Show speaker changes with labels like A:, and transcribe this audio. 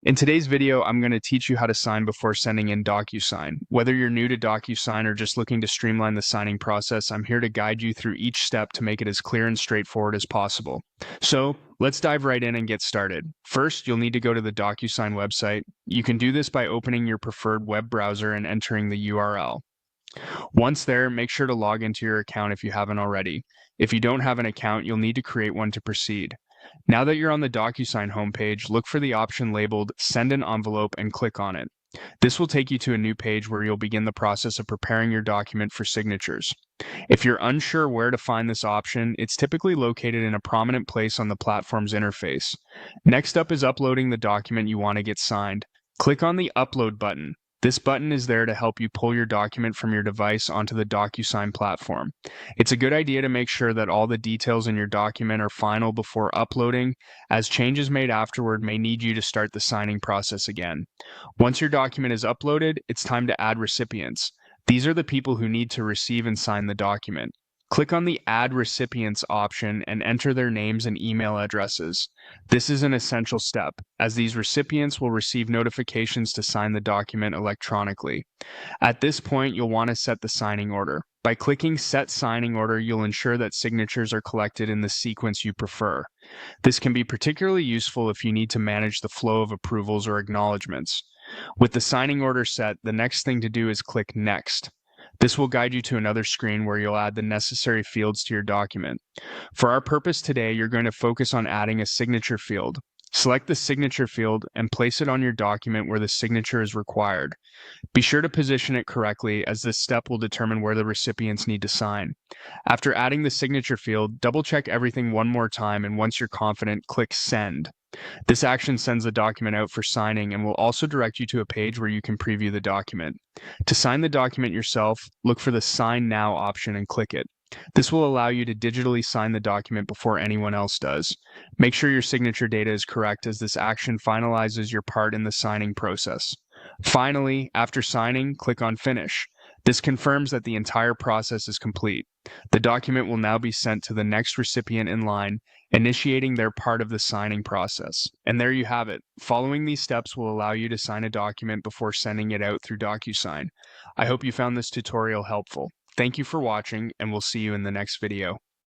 A: In today's video, I'm going to teach you how to sign before sending in DocuSign. Whether you're new to DocuSign or just looking to streamline the signing process, I'm here to guide you through each step to make it as clear and straightforward as possible. So let's dive right in and get started. First, you'll need to go to the DocuSign website. You can do this by opening your preferred web browser and entering the URL. Once there, make sure to log into your account if you haven't already. If you don't have an account, you'll need to create one to proceed. Now that you're on the DocuSign homepage, look for the option labeled Send an Envelope and click on it. This will take you to a new page where you'll begin the process of preparing your document for signatures. If you're unsure where to find this option, it's typically located in a prominent place on the platform's interface. Next up is uploading the document you want to get signed. Click on the Upload button. This button is there to help you pull your document from your device onto the DocuSign platform. It's a good idea to make sure that all the details in your document are final before uploading, as changes made afterward may need you to start the signing process again. Once your document is uploaded, it's time to add recipients. These are the people who need to receive and sign the document. Click on the Add Recipients option and enter their names and email addresses. This is an essential step, as these recipients will receive notifications to sign the document electronically. At this point, you'll want to set the signing order. By clicking Set Signing Order, you'll ensure that signatures are collected in the sequence you prefer. This can be particularly useful if you need to manage the flow of approvals or acknowledgements. With the signing order set, the next thing to do is click Next. This will guide you to another screen where you'll add the necessary fields to your document. For our purpose today, you're going to focus on adding a signature field. Select the signature field and place it on your document where the signature is required. Be sure to position it correctly, as this step will determine where the recipients need to sign. After adding the signature field, double-check everything one more time, and once you're confident, click Send. This action sends the document out for signing and will also direct you to a page where you can preview the document. To sign the document yourself, look for the Sign Now option and click it. This will allow you to digitally sign the document before anyone else does. Make sure your signature data is correct, as this action finalizes your part in the signing process. Finally, after signing, click on Finish. This confirms that the entire process is complete. The document will now be sent to the next recipient in line, initiating their part of the signing process. And there you have it. Following these steps will allow you to sign a document before sending it out through DocuSign. I hope you found this tutorial helpful. Thank you for watching, and we'll see you in the next video.